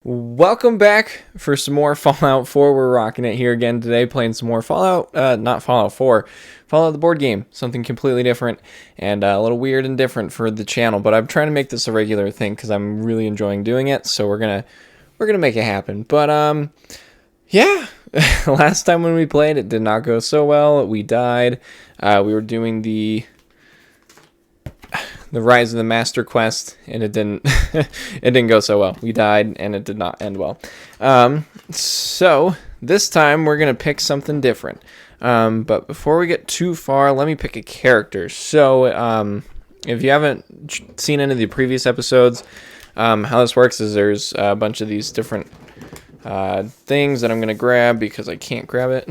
Welcome back for some more Fallout 4. We're rocking it here again today, playing some more Fallout, not Fallout 4, Fallout the board game, something completely different and a little weird and different for the channel, but I'm trying to make this a regular thing because I'm really enjoying doing it, so we're gonna make it happen. But yeah, last time when we played, it did not go so well. We died. We were doing the Rise of the Master quest, and it didn't it didn't go so well. We died, and it did not end well. So this time we're gonna pick something different. But before we get too far, let me pick a character. So if you haven't seen any of the previous episodes, how this works is there's a bunch of these different things that I'm gonna grab because I can't grab it.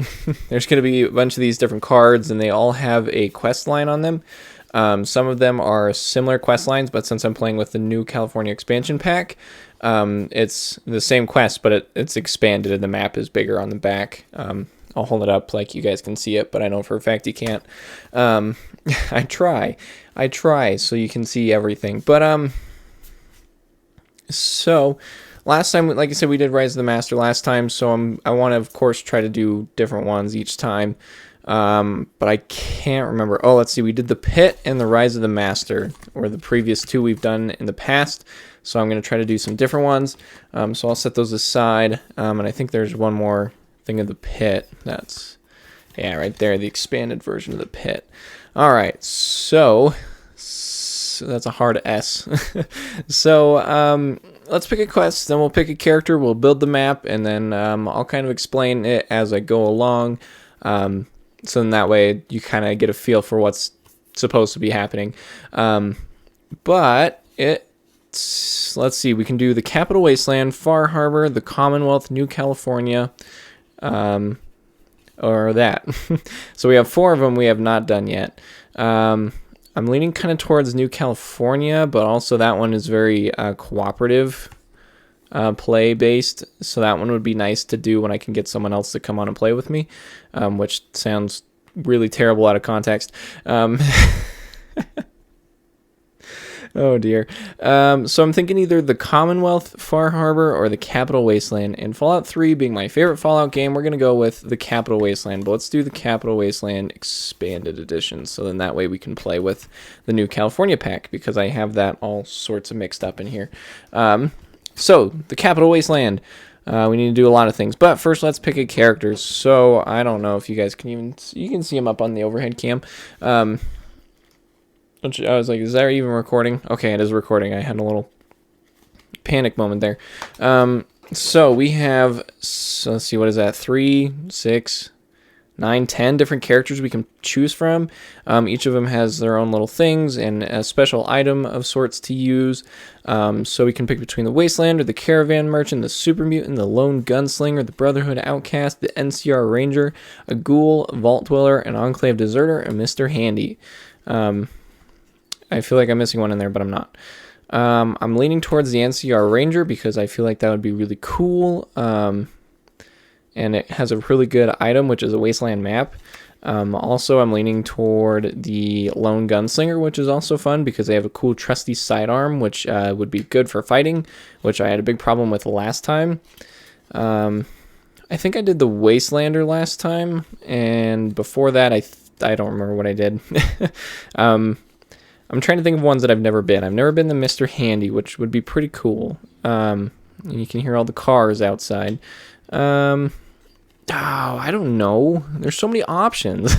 There's gonna be a bunch of these different cards, and they all have a quest line on them. Some of them are similar quest lines, but since I'm playing with the new California expansion pack, it's the same quest, but it's expanded and the map is bigger on the back. I'll hold it up like you guys can see it, but I know for a fact you can't. I try so you can see everything. But so last time, like I said, we did Rise of the Master last time, so I want to of course try to do different ones each time. But I can't remember. Oh, let's see. We did the Pit and the Rise of the Master, or the previous two we've done in the past. So I'm going to try to do some different ones. So I'll set those aside. And I think there's one more thing of the Pit. That's, yeah, right there, the expanded version of the Pit. All right. So that's a hard S. So, let's pick a quest, then we'll pick a character, we'll build the map, and then, I'll kind of explain it as I go along. So then that way you kind of get a feel for what's supposed to be happening. But let's see, we can do the Capital Wasteland, Far Harbor, the Commonwealth, New California, or that. So we have 4 of them we have not done yet. I'm leaning kind of towards New California, but also that one is very cooperative. Play based, so that one would be nice to do when I can get someone else to come on and play with me, which sounds really terrible out of context. Oh dear. So I'm thinking either the Commonwealth, Far Harbor, or the Capital Wasteland. And Fallout 3 being my favorite Fallout game, we're going to go with the Capital Wasteland. But let's do the Capital Wasteland Expanded Edition, so then that way we can play with the new California pack, because I have that all sorts of mixed up in here. So, the Capital Wasteland, we need to do a lot of things, but first let's pick a character. So, I don't know if you guys can you can see him up on the overhead cam. I was like, is that even recording? Okay, it is recording. I had a little panic moment there. So, we have, so let's see, what is that, 3, 6, 9, 10 different characters we can choose from. Each of them has their own little things and a special item of sorts to use. So we can pick between the Wastelander, the Caravan Merchant, the Super Mutant, the Lone Gunslinger, the Brotherhood Outcast, the NCR Ranger, a Ghoul, a Vault Dweller, an Enclave Deserter, and Mr. Handy. I feel like I'm missing one in there, but I'm not. I'm leaning towards the NCR Ranger because I feel like that would be really cool. And it has a really good item, which is a Wasteland map. Also, I'm leaning toward the Lone Gunslinger, which is also fun because they have a cool trusty sidearm, which would be good for fighting, which I had a big problem with last time. I think I did the Wastelander last time, and before that, I don't remember what I did. I'm trying to think of ones that I've never been. I've never been the Mr. Handy, which would be pretty cool. And you can hear all the cars outside. Oh, I don't know. There's so many options.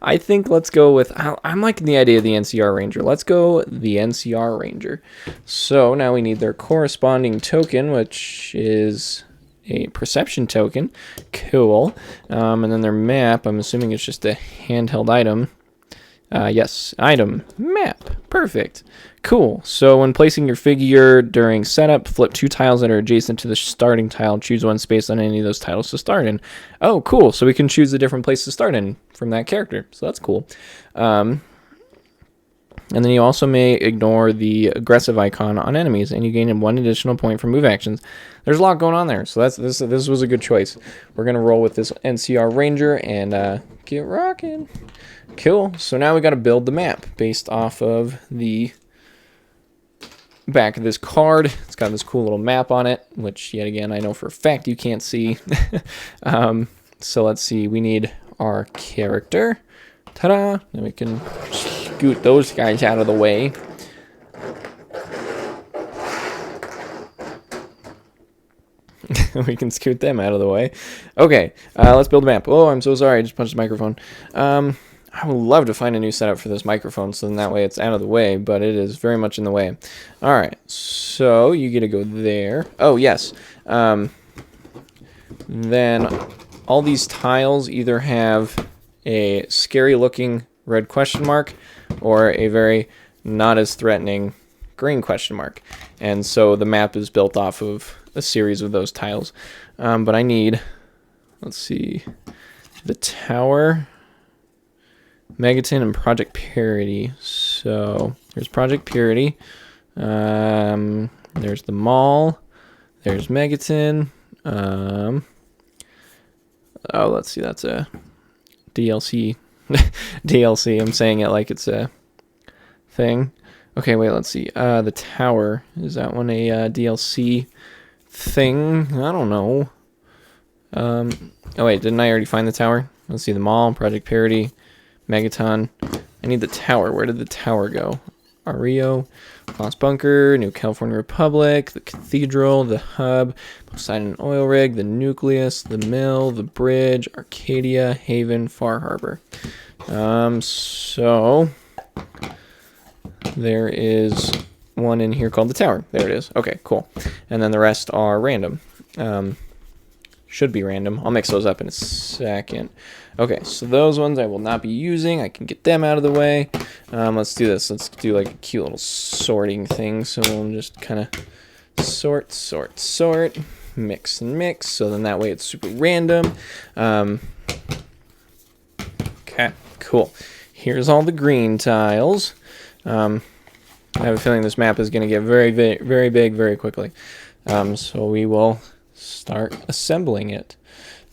I think let's go with, I'm liking the idea of the NCR Ranger. Let's go the NCR Ranger. So now we need their corresponding token, which is a perception token. Cool. And then their map, I'm assuming it's just a handheld item. Yes, item, map. Perfect. Cool. So when placing your figure during setup, flip 2 tiles that are adjacent to the starting tile. Choose one space on any of those tiles to start in. Oh, cool. So we can choose a different place to start in from that character. So that's cool. And then you also may ignore the aggressive icon on enemies, and you gain 1 additional point for move actions. There's a lot going on there, so this was a good choice. We're gonna roll with this NCR Ranger and get rocking. Cool. So now we got to build the map based off of the back of this card. It's got this cool little map on it, which yet again I know for a fact you can't see. So let's see. We need our character. Ta-da! Then we can scoot those guys out of the way. We can scoot them out of the way. Okay, let's build a map. Oh, I'm so sorry. I just punched the microphone. I would love to find a new setup for this microphone, so then that way it's out of the way, but it is very much in the way. All right, so you get to go there. Oh, yes. Then all these tiles either have a scary-looking red question mark or a very not as threatening green question mark. And so the map is built off of a series of those tiles. But I need, let's see, the tower, Megaton, and Project Purity. So there's Project Purity. There's the mall. There's Megaton. Oh, let's see. That's a DLC. DLC. I'm saying it like it's a thing. Okay, wait. Let's see. The tower, is that one a DLC thing? I don't know. Oh wait, didn't I already find the tower? Let's see. The mall, Project Parody, Megaton. I need the tower. Where did the tower go? Rio, Lost Bunker, New California Republic, the Cathedral, the Hub, Poseidon Oil Rig, the Nucleus, the Mill, the Bridge, Arcadia, Haven, Far Harbor. So there is one in here called the Tower. There it is. Okay, cool. And then the rest are random. Should be random. I'll mix those up in a second. Okay, so those ones I will not be using. I can get them out of the way. Let's do this. Let's do like a cute little sorting thing. So we'll just kind of sort, mix and mix. So then that way it's super random. Okay, cool. Here's all the green tiles. I have a feeling this map is going to get very, very big very quickly. So we will start assembling it.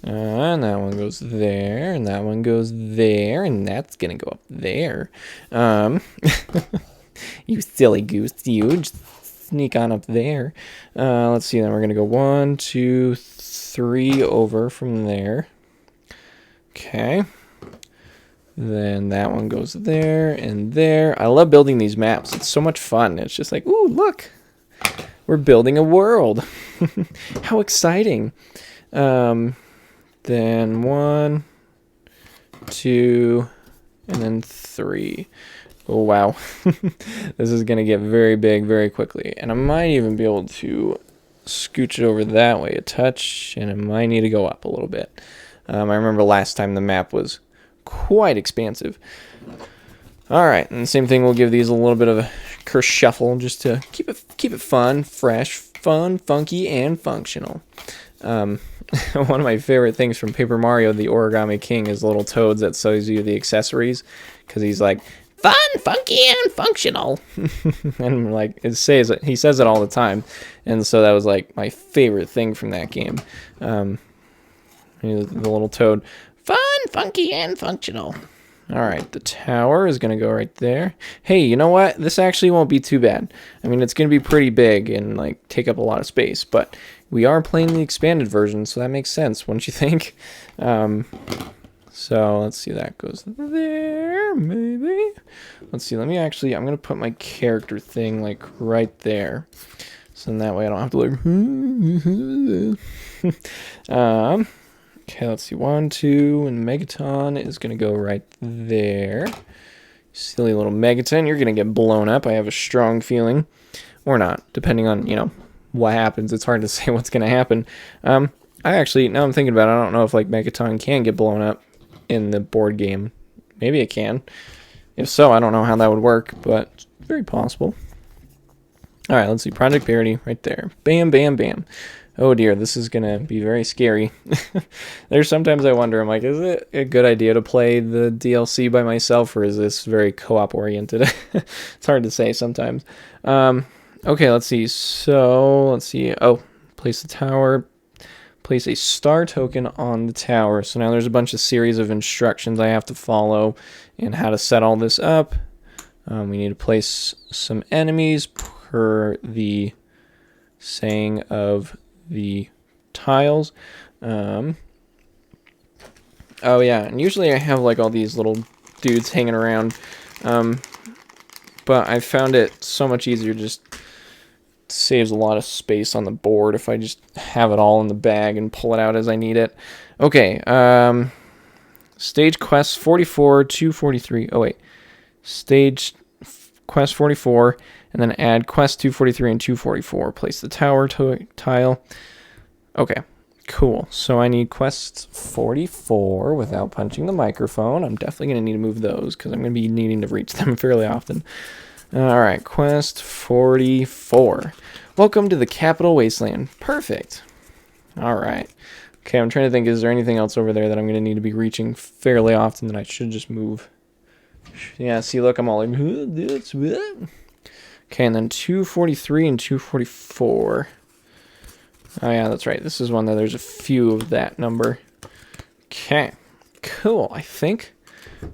And that one goes there, and that one goes there, and that's gonna go up there. You silly goose, you just sneak on up there. Let's see, then we're gonna go 1, 2, 3 over from there. Okay. Then that one goes there and there. I love building these maps. It's so much fun. It's just like, ooh, look. We're building a world. How exciting. Then 1, 2, and then 3. Oh, wow. This is going to get very big very quickly. And I might even be able to scooch it over that way a touch, and it might need to go up a little bit. I remember last time the map was quite expansive. All right, and the same thing, we'll give these a little bit of a kershuffle just to keep it fun, fresh, fun, funky, and functional. One of my favorite things from Paper Mario, the Origami King, is little toads that sells you the accessories, because he's like, fun, funky, and functional. And like he says it all the time, and so that was like my favorite thing from that game. The little toad, fun, funky, and functional. All right, the tower is going to go right there. Hey, you know what? This actually won't be too bad. I mean, it's going to be pretty big and like take up a lot of space, but we are playing the expanded version, so that makes sense, wouldn't you think? So let's see, that goes there, maybe. Let's see, I'm going to put my character thing like right there. So in that way I don't have to like... Okay, let's see, 1, 2, and Megaton is going to go right there. Silly little Megaton, you're going to get blown up, I have a strong feeling. Or not, depending on, what happens. It's hard to say what's going to happen. I actually, now I'm thinking about it, I don't know if like Megaton can get blown up in the board game. Maybe it can. If so, I don't know how that would work, but it's very possible. All right, let's see, Project Parody right there. Bam, bam, bam. Oh dear, this is gonna be very scary. There's sometimes I wonder, I'm like, is it a good idea to play the DLC by myself, or is this very co-op oriented? It's hard to say sometimes. Okay, let's see. So, let's see. Oh, place the tower. Place a star token on the tower. So now there's a bunch of series of instructions I have to follow and how to set all this up. We need to place some enemies per the saying of the tiles. Oh yeah, and usually I have like all these little dudes hanging around, but I found it so much easier, just saves a lot of space on the board if I just have it all in the bag and pull it out as I need it. Okay, stage quest 44, 243. Oh wait, stage quest 44, and then add quest 243 and 244. Place the tower tile. Okay, cool. So I need quest 44 without punching the microphone. I'm definitely going to need to move those because I'm going to be needing to reach them fairly often. All right, quest 44. Welcome to the Capital Wasteland. Perfect. All right. Okay, I'm trying to think, is there anything else over there that I'm going to need to be reaching fairly often that I should just move? Yeah, see, look, I'm all like, okay, and then 243 and 244. Oh, yeah, that's right. This is one that there's a few of that number. Okay, cool. I think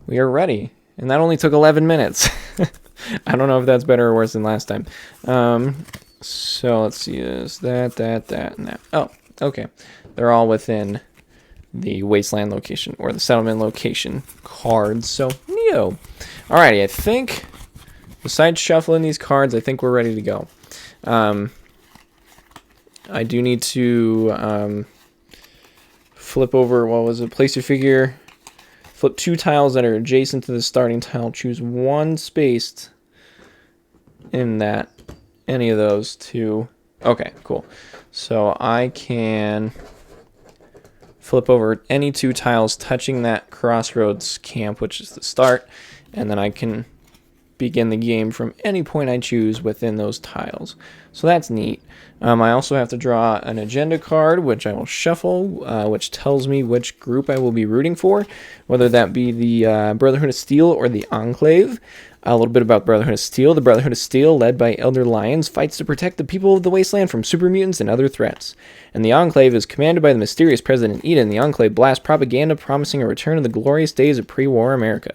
we are ready. And that only took 11 minutes. I don't know if that's better or worse than last time. So let's see, is that, and that. Oh, okay. They're all within the wasteland location or the settlement location cards. So, neato. Alrighty, I think besides shuffling these cards, I think we're ready to go. I do need to flip over, what was it? Place your figure. Flip 2 tiles that are adjacent to the starting tile. Choose 1 space in that, any of those 2. Okay, cool. So I can flip over any 2 tiles touching that crossroads camp, which is the start, and then I can begin the game from any point I choose within those tiles. So that's neat. I also have to draw an agenda card, which I will shuffle, which tells me which group I will be rooting for, whether that be the Brotherhood of Steel or the Enclave. A little bit about Brotherhood of Steel. The Brotherhood of Steel, led by Elder Lions, fights to protect the people of the Wasteland from super mutants and other threats. And the Enclave is commanded by the mysterious President Eden. The Enclave blasts propaganda promising a return of the glorious days of pre-war America.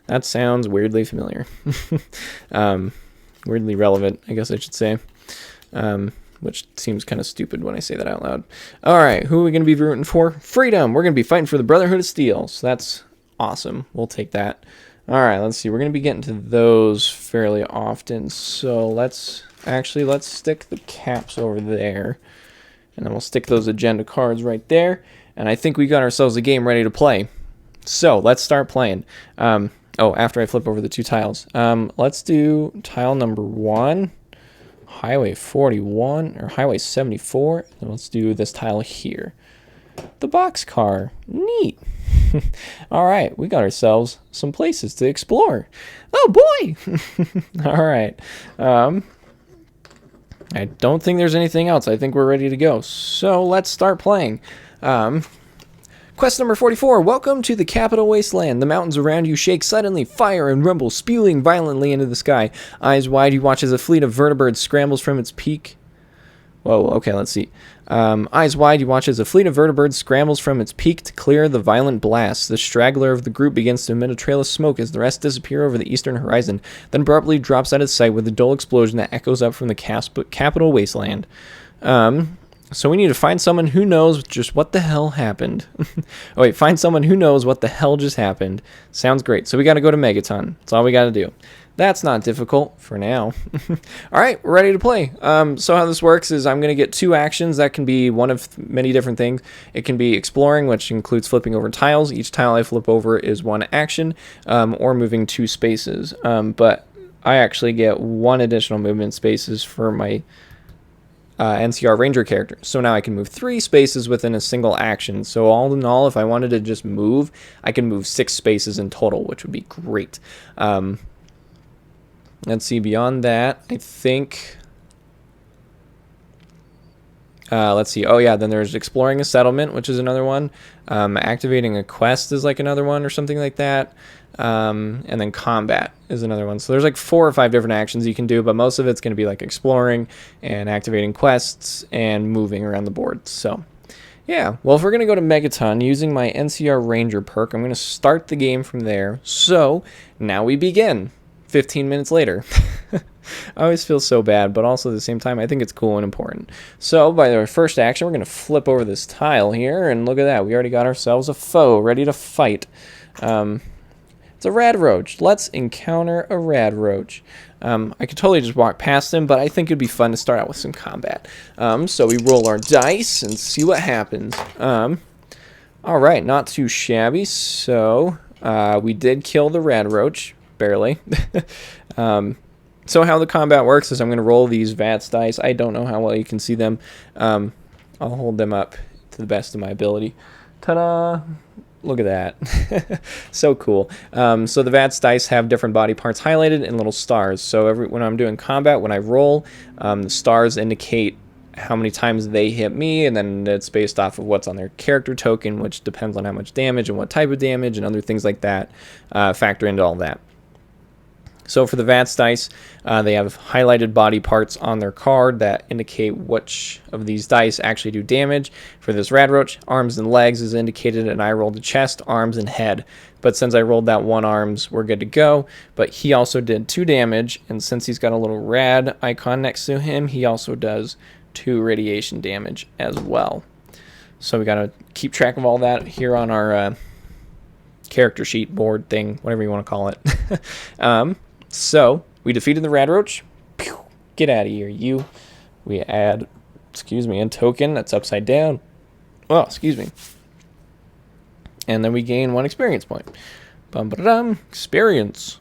That sounds weirdly familiar. Weirdly relevant, I guess I should say. Which seems kind of stupid when I say that out loud. Alright, who are we going to be rooting for? Freedom! We're going to be fighting for the Brotherhood of Steel. So that's awesome. We'll take that. Alright, let's see. We're going to be getting to those fairly often. So let's stick the caps over there. And then we'll stick those agenda cards right there. And I think we got ourselves a game ready to play. So let's start playing. After I flip over the 2 tiles. Let's do tile number 1. Highway 41 or Highway 74. And let's do this tile here. The boxcar. Neat. All right, we got ourselves some places to explore. Oh boy. All right. I don't think there's anything else. I think we're ready to go. So let's start playing. Quest number 44. Welcome to the Capital Wasteland. The mountains around you shake suddenly. Fire and rumble spewing violently into the sky. Eyes wide, you watch as a fleet of vertibirds scrambles from its peak. Whoa, okay, let's see. Eyes wide, you watch as a fleet of vertibirds scrambles from its peak to clear the violent blast. The straggler of the group begins to emit a trail of smoke as the rest disappear over the eastern horizon, then abruptly drops out of sight with a dull explosion that echoes up from the Capital Wasteland. So we need to find someone who knows just what the hell happened. Find someone who knows what the hell just happened. Sounds great. So we got to go to Megaton. That's all we got to do. That's not difficult for now. All right, we're ready to play. So how this works is I'm going to get 2 actions. That can be one of many different things. It can be exploring, which includes flipping over tiles. Each tile I flip over is 1 action, or moving 2 spaces. But I actually get 1 additional movement spaces for my NCR Ranger character. So now I can move 3 spaces within a single action. So all in all, if I wanted to just move, I can move 6 spaces in total, which would be great. Let's see, beyond that, I think Let's see. Oh, yeah, then there's exploring a settlement, which is another one. Activating a quest is like another one or something like that. And then combat is another one. So there's like 4 or 5 different actions you can do, but most of it's going to be like exploring and activating quests and moving around the board. So, yeah. Well, if we're going to go to Megaton using my NCR Ranger perk, I'm going to start the game from there. So, now we begin. 15 minutes later. I always feel so bad, but also at the same time, I think it's cool and important. So, by our first action, we're going to flip over this tile here, and look at that. We already got ourselves a foe ready to fight. It's a rad roach. Let's encounter a rad roach. I could totally just walk past him, but I think it'd be fun to start out with some combat. So we roll our dice and see what happens. All right, not too shabby. So we did kill the rad roach, barely. So how the combat works is I'm going to roll these VATS dice. I don't know how well you can see them. I'll hold them up to the best of my ability. Ta-da! Look at that. So cool. So the VATS dice have different body parts highlighted in little stars. So when I'm doing combat, when I roll, the stars indicate how many times they hit me, and then it's based off of what's on their character token, which depends on how much damage and what type of damage and other things like that factor into all that. So for the VATS dice, they have highlighted body parts on their card that indicate which of these dice actually do damage. For this rad roach, arms and legs is indicated, and I rolled the chest, arms, and head. But since I rolled that 1 arms, we're good to go. But he also did 2 damage, and since he's got a little rad icon next to him, he also does 2 radiation damage as well. So we got to keep track of all that here on our character sheet board thing, whatever you want to call it. So, we defeated the rad roach. Pew, get out of here, you. We add, a token that's upside down. Oh, excuse me. And then we gain 1 experience point. Bum-ba-dum, experience.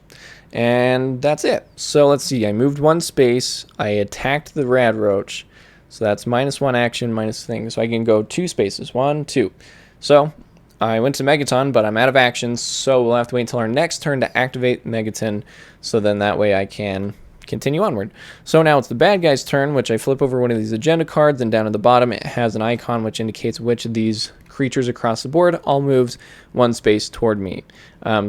And that's it. So, let's see. I moved 1 space. I attacked the rad roach. So, that's -1 action, minus thing. So, I can go 2 spaces. 1, 2. So, I went to Megaton, but I'm out of actions, so we'll have to wait until our next turn to activate Megaton, so then that way I can continue onward. So now it's the bad guy's turn, which I flip over one of these agenda cards, and down at the bottom it has an icon which indicates which of these creatures across the board all moves 1 space toward me.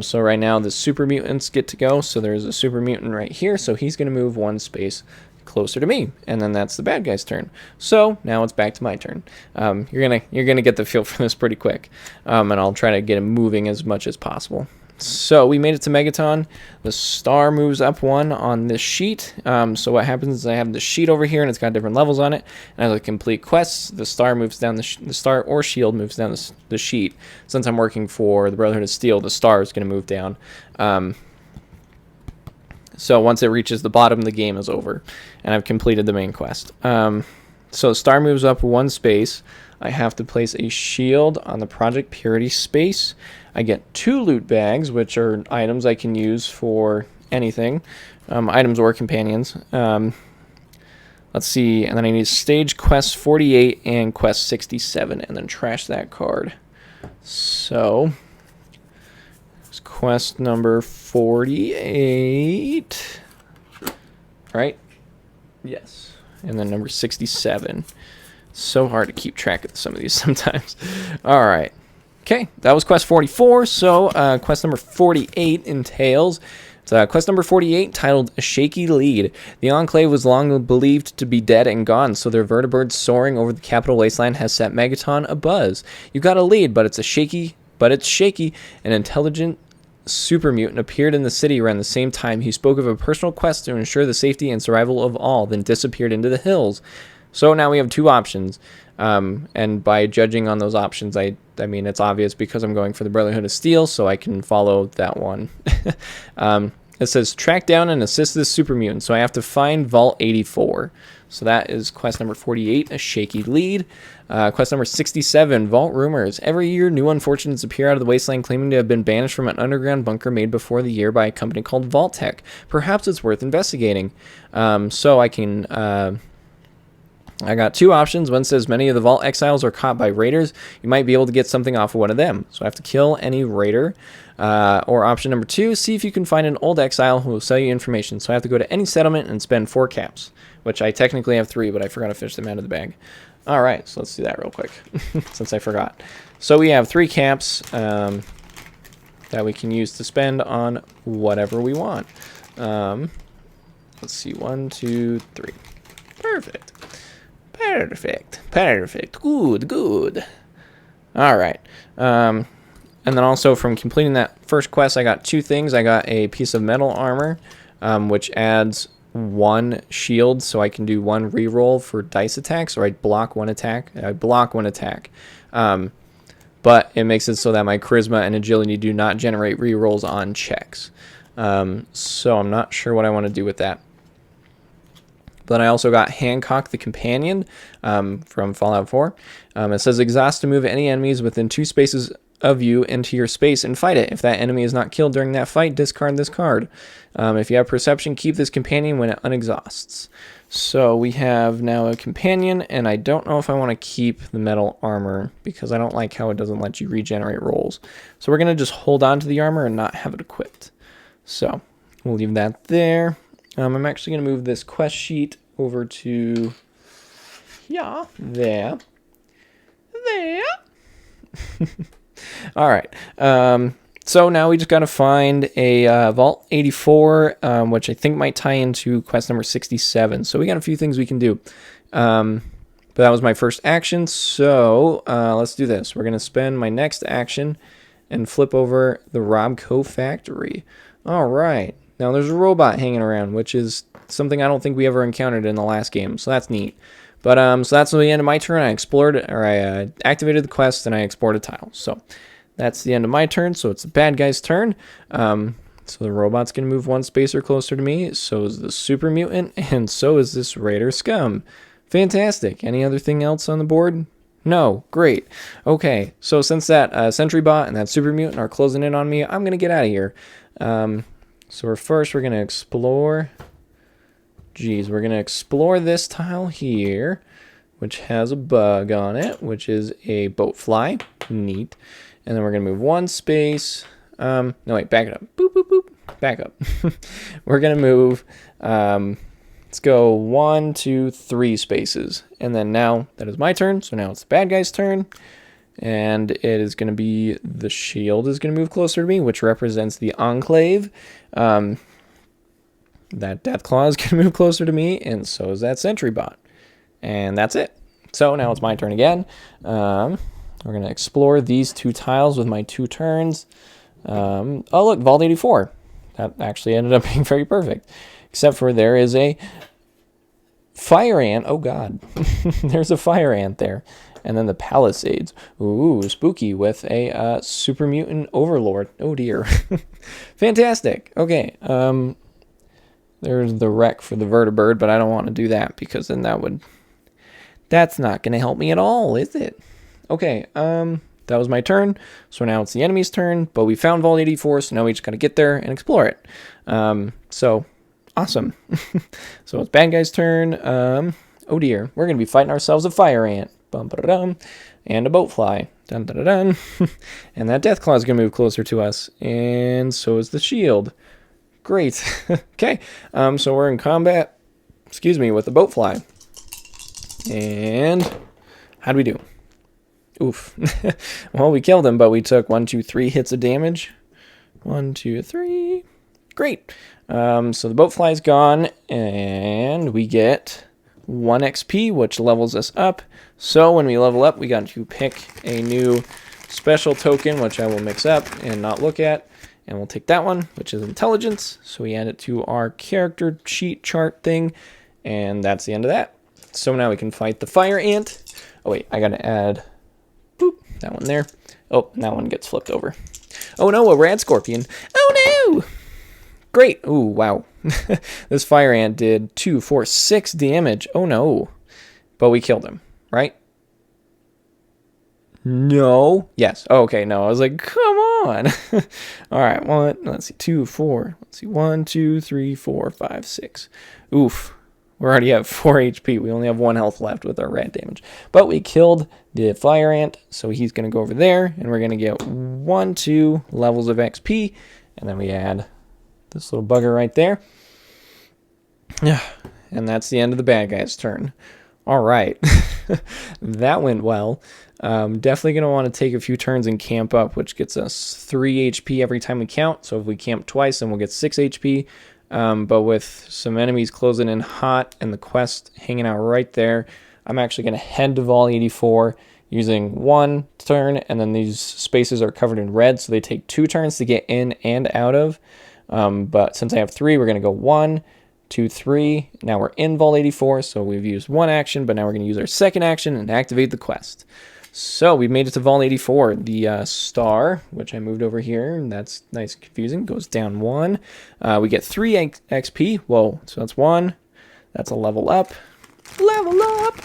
So right now the super mutants get to go, so there's a super mutant right here, so he's going to move 1 space closer to me, and then that's the bad guy's turn. So now it's back to my turn. You're gonna get the feel for this pretty quick, and I'll try to get him moving as much as possible. So we made it to Megaton. The star moves up 1 on this sheet. So what happens is I have the sheet over here, and it's got different levels on it. And as I complete quests, the star moves down the star or shield moves down the sheet. Since I'm working for the Brotherhood of Steel, the star is going to move down. So once it reaches the bottom, the game is over, and I've completed the main quest. So star moves up 1 space. I have to place a shield on the Project Purity space. I get 2 loot bags, which are items I can use for anything, items or companions. Let's see, and then I need stage quest 48 and quest 67, and then trash that card. So quest number 48, right? Yes. And then number 67. So hard to keep track of some of these sometimes. All right. Okay, that was quest 44. So quest number 48 entails quest number 48, titled A Shaky Lead. The Enclave was long believed to be dead and gone, so their vertibirds soaring over the Capital Wasteland has set Megaton abuzz. You got a lead, but it's shaky. An intelligent super mutant appeared in the city around the same time. He spoke of a personal quest to ensure the safety and survival of all, then disappeared into the hills. So now we have 2 options, and by judging on those options, I mean it's obvious because I'm going for the Brotherhood of Steel, so I can follow that one. It says track down and assist this super mutant, so I have to find Vault 84. So that is quest number 48, A Shaky Lead. Quest number 67, Vault Rumors. Every year, new unfortunates appear out of the wasteland claiming to have been banished from an underground bunker made before the year by a company called Vault Tech. Perhaps it's worth investigating. So I can... I got 2 options. One says many of the Vault exiles are caught by raiders. You might be able to get something off of one of them. So I have to kill any raider. Or option number 2, see if you can find an old exile who will sell you information. So I have to go to any settlement and spend 4 caps, which I technically have 3, but I forgot to fish them out of the bag. All right, so let's do that real quick since I forgot. So we have 3 caps that we can use to spend on whatever we want. Let's see, 1, 2, 3. Perfect. Perfect. Good. All right. And then also from completing that first quest, I got 2 things. I got a piece of metal armor, which adds 1 shield, so I can do 1 reroll for dice attacks, or I block 1 attack. But it makes it so that my charisma and agility do not generate rerolls on checks. So I'm not sure what I want to do with that. But I also got Hancock the Companion from Fallout 4. It says exhaust to move any enemies within 2 spaces of you into your space and fight it. If that enemy is not killed during that fight, discard this card. If you have perception, keep this companion when it unexhausts. So we have now a companion, and I don't know if I want to keep the metal armor because I don't like how it doesn't let you regenerate rolls. So we're going to just hold on to the armor and not have it equipped. So we'll leave that there. I'm actually going to move this quest sheet over to, there. All right. So now we just got to find a Vault 84, which I think might tie into quest number 67. So we got a few things we can do. But that was my first action. So let's do this. We're going to spend my next action and flip over the Robco factory. All right. Now there's a robot hanging around, which is something I don't think we ever encountered in the last game, so that's neat. But so that's the end of my turn. I activated the quest and I explored a tile. So that's the end of my turn. So it's the bad guy's turn. So the robot's gonna move 1 spacer closer to me. So is the super mutant, and so is this raider scum. Fantastic. Any other thing else on the board? No. Great. Okay. So since that sentry bot and that super mutant are closing in on me, I'm gonna get out of here. So we're going to explore, we're going to explore this tile here, which has a bug on it, which is a boat fly. Neat. And then we're going to move 1 space. No, wait, back it up. Boop, boop, boop. Back up. We're going to move, let's go 1, 2, 3 spaces. And then now that is my turn. So now it's the bad guy's turn. And it is going to be, the shield is going to move closer to me, which represents the Enclave. That Deathclaw is going to move closer to me, and so is that Sentry Bot. And that's it. So now it's my turn again. We're going to explore these 2 tiles with my 2 turns. Oh, look, Vault 84. That actually ended up being very perfect. Except for there is a fire ant. Oh, God. There's a fire ant there. And then the Palisades. Ooh, spooky, with a super mutant overlord. Oh, dear. Fantastic. Okay. There's the wreck for the vertibird, but I don't want to do that because then that's not going to help me at all, is it? Okay. That was my turn. So now it's the enemy's turn, but we found Vault 84, so now we just got to get there and explore it. So awesome. So it's bad guy's turn. Oh, dear. We're going to be fighting ourselves a fire ant. Bum-ba-da-dum, and a boat fly. Dun-da-da-dun. And that Deathclaw is going to move closer to us. And so is the shield. Great. Okay. So we're in combat, with the boat fly. And how'd we do? Oof. Well, we killed him, but we took 1, 2, 3 hits of damage. 1, 2, 3. Great. So the boat fly's gone, and we get 1 XP, which levels us up. So when we level up, we got to pick a new special token, which I will mix up and not look at. And we'll take that one, which is intelligence. So we add it to our character sheet chart thing. And that's the end of that. So now we can fight the fire ant. Oh, wait, I got to add that one there. Oh, and that one gets flipped over. Oh, no, a rad scorpion. Oh, no. Great. Ooh, wow. This fire ant did 2, 4, 6 damage. Oh, no. But we killed him, right? No. Yes. Oh, okay, no. I was like, come on. All right, let's see. 2, 4. Let's see. 1, 2, 3, 4, 5, 6. Oof. We already have 4 HP. We only have 1 health left with our rad damage. But we killed the fire ant, so he's going to go over there, and we're going to get 1, 2 levels of XP, and then we add this little bugger right there. And that's the end of the bad guy's turn. All right. That went well. Definitely going to want to take a few turns and camp up, which gets us 3 HP every time we count. So if we camp twice, then we'll get 6 HP. But with some enemies closing in hot and the quest hanging out right there, I'm actually going to head to Vault 84 using 1 turn, and then these spaces are covered in red, so they take 2 turns to get in and out of. But since I have 3, we're going to go 1, 2, 3. Now we're in Vault 84, so we've used 1 action, but now we're going to use our 2nd action and activate the quest. So we've made it to Vault 84. The star, which I moved over here, and that's nice and confusing, goes down 1. We get 3 XP. Whoa, so that's 1. That's a level up. Level up!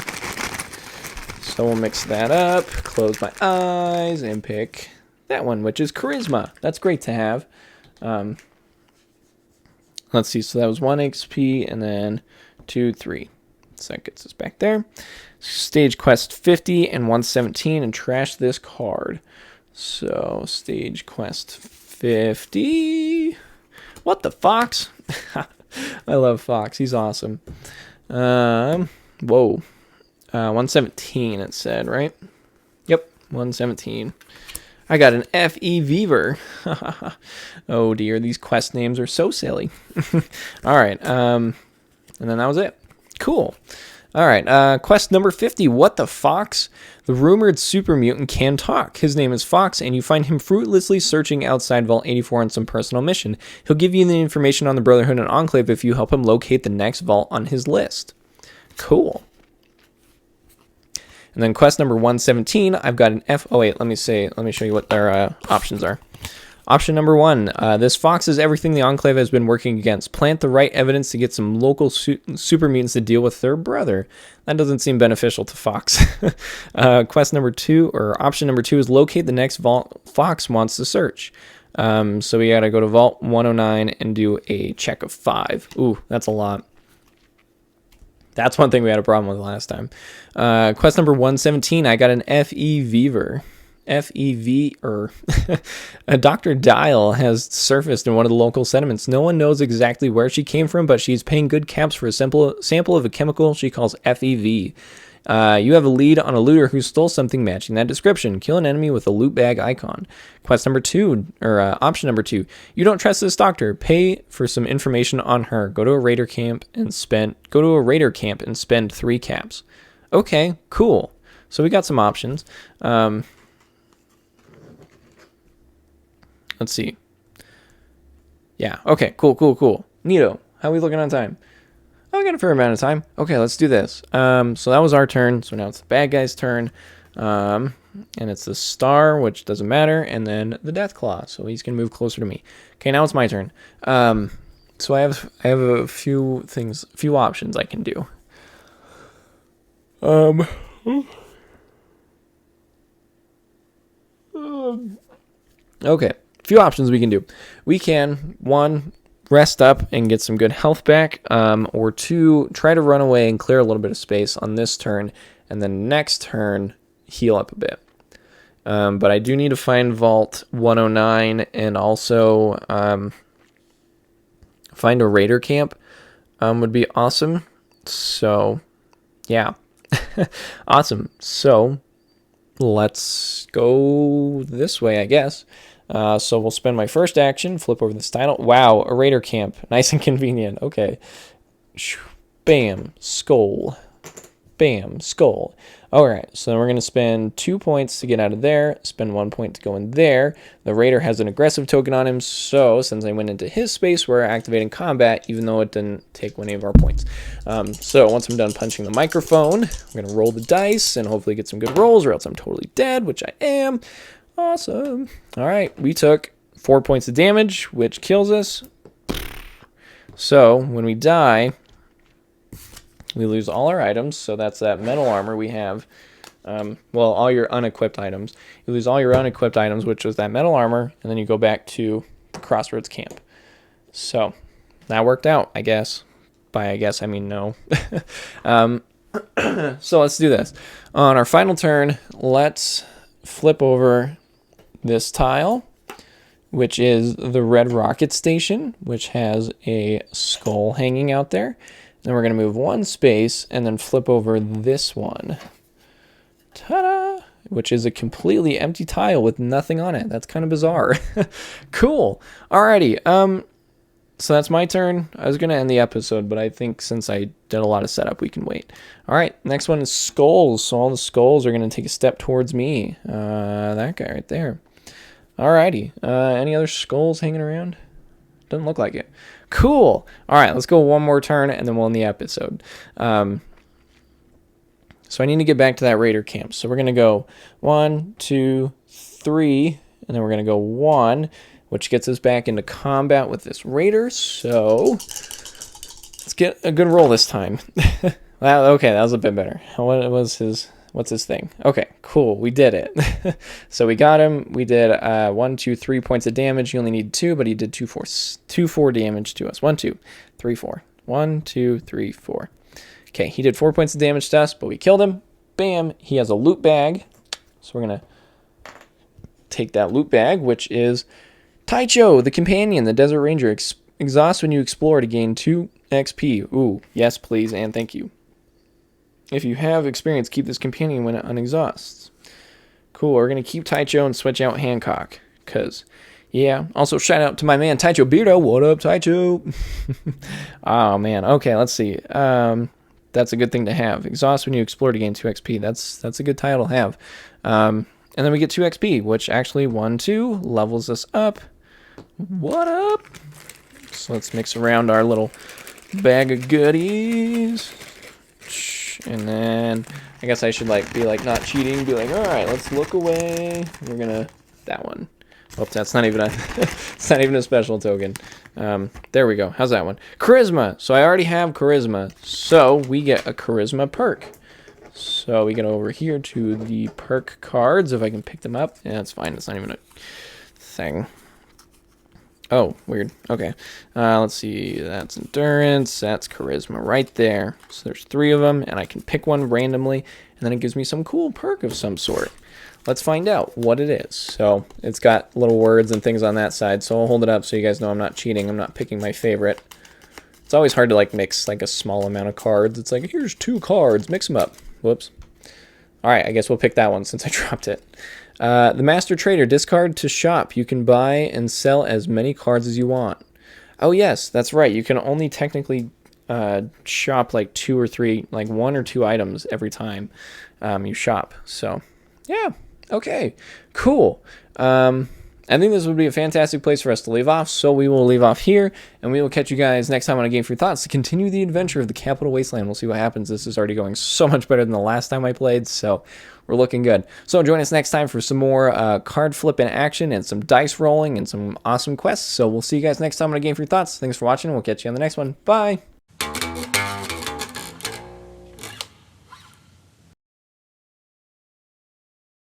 So we'll mix that up, close my eyes, and pick that one, which is Charisma. That's great to have. Let's see, so that was 1 XP, and then 2, 3. So that gets us back there. Stage quest 50 and 117, and trash this card. So stage quest 50. What the Fox? I love Fox. He's awesome. Whoa. 117 it said, right? Yep, 117. I got an F.E. Weaver. Oh dear, these quest names are so silly. All right, and then that was it. Cool. All right, quest number 50, What the Fox? The rumored super mutant can talk. His name is Fox, and you find him fruitlessly searching outside Vault 84 on some personal mission. He'll give you the information on the Brotherhood and Enclave if you help him locate the next vault on his list. Cool. And then quest number 117, I've got an F... Oh, wait, let me show you what their options are. Option number 1, this Fox is everything the Enclave has been working against. Plant the right evidence to get some local super mutants to deal with their brother. That doesn't seem beneficial to Fox. Quest number 2, or option number 2, is locate the next vault Fox wants to search. So we gotta go to Vault 109 and do a check of 5. Ooh, that's a lot. That's one thing we had a problem with last time. Quest number 117, I got an F.E. Weaver. F.E.V. Dr. Dial has surfaced in one of the local sediments. No one knows exactly where she came from, but she's paying good caps for a sample of a chemical she calls FEV. You have a lead on a looter who stole something matching that description. Kill an enemy with a loot bag icon. Quest number 2, or option number 2. You don't trust this doctor. Pay for some information on her. Go to a raider camp and spend 3 caps. Okay, cool. So we got some options. Let's see. Yeah, okay, cool. Neato. How are we looking on time? Oh, we got a fair amount of time. Okay, let's do this. So that was our turn. So now it's the bad guy's turn. And it's the star, which doesn't matter. And then the death claw. So he's going to move closer to me. Okay, now it's my turn. So I have a few options I can do. Okay, few options we can do. We can, 1, rest up and get some good health back, or 2, try to run away and clear a little bit of space on this turn, and then next turn, heal up a bit. But I do need to find Vault 109 and also find a raider camp would be awesome. So, yeah. Awesome. So, let's go this way, I guess. So we'll spend my first action, flip over this title. Wow, a raider camp. Nice and convenient. Okay. Bam, skull. Bam, skull. All right, so then we're going to spend 2 points to get out of there, spend 1 point to go in there. The raider has an aggressive token on him, so since I went into his space, we're activating combat, even though it didn't take any of our points. So once I'm done punching the microphone, I'm going to roll the dice and hopefully get some good rolls, or else I'm totally dead, which I am. Awesome. All right, we took 4 points of damage, which kills us. So when we die, we lose all our items. So that's that metal armor we have. Well, all your unequipped items. You lose all your unequipped items, which was that metal armor, and then you go back to the Crossroads camp. So that worked out, I guess. By I guess, I mean no. So let's do this. On our final turn, let's flip over this tile, which is the red rocket station, which has a skull hanging out there. Then we're going to move 1 space and then flip over this one. Ta-da! Which is a completely empty tile with nothing on it. That's kind of bizarre. Cool. Alrighty. So that's my turn. I was going to end the episode, but I think since I did a lot of setup, we can wait. All right, next one is skulls. So all the skulls are going to take a step towards me. That guy right there. Alrighty. Any other skulls hanging around? Doesn't look like it. Cool. All right, let's go one more turn, and then we'll end the episode. So I need to get back to that raider camp. So we're going to go 1, 2, 3, and then we're going to go 1, which gets us back into combat with this raider. So let's get a good roll this time. Well, okay, that was a bit better. What's his thing? Okay, cool. We did it. So we got him. We did 1, 2, 3 points of damage. You only need 2, but he did 2, 4 damage to us. 1, 2, 3, 4. 1, 2, 3, 4. Okay, he did 4 points of damage to us, but we killed him. Bam. He has a loot bag. So we're going to take that loot bag, which is Taicho, the companion, the desert ranger. Exhaust when you explore to gain 2 XP. Ooh, yes, please, and thank you. If you have experience, keep this companion when it unexhausts. Cool, we're going to keep Taicho and switch out Hancock. Because, yeah. Also, shout out to my man, Taicho Beardo. What up, Taicho? Oh, man. Okay, let's see. That's a good thing to have. Exhaust when you explore to gain 2 XP. That's a good title to have. And then we get 2 XP, which actually 1, 2 levels us up. What up? So let's mix around our little bag of goodies. And then I guess I should be not cheating. Be like, all right, let's look away. We're gonna that one. Oh, that's not even a it's not even a special token. There we go. How's that one? Charisma. So I already have charisma. So we get a charisma perk. So we get over here to the perk cards if I can pick them up. Yeah, that's fine. It's not even a thing. Oh, weird. Okay. Let's see. That's endurance. That's charisma right there. So there's 3 of them, and I can pick one randomly, and then it gives me some cool perk of some sort. Let's find out what it is. So it's got little words and things on that side, so I'll hold it up so you guys know I'm not cheating. I'm not picking my favorite. It's always hard to mix a small amount of cards. It's like, here's 2 cards. Mix them up. Whoops. All right, I guess we'll pick that one since I dropped it. The Master Trader, discard to shop. You can buy and sell as many cards as you want. Oh, yes, that's right. You can only technically shop 2 or 3, 1 or 2 items every time you shop. So, yeah, okay, cool. I think this would be a fantastic place for us to leave off, so we will leave off here, and we will catch you guys next time on A Game for Your Thoughts to continue the adventure of the Capital Wasteland. We'll see what happens. This is already going so much better than the last time I played, so we're looking good. So join us next time for some more card flipping action and some dice rolling and some awesome quests. So we'll see you guys next time on A Game for Your Thoughts. Thanks for watching, and we'll catch you on the next one. Bye!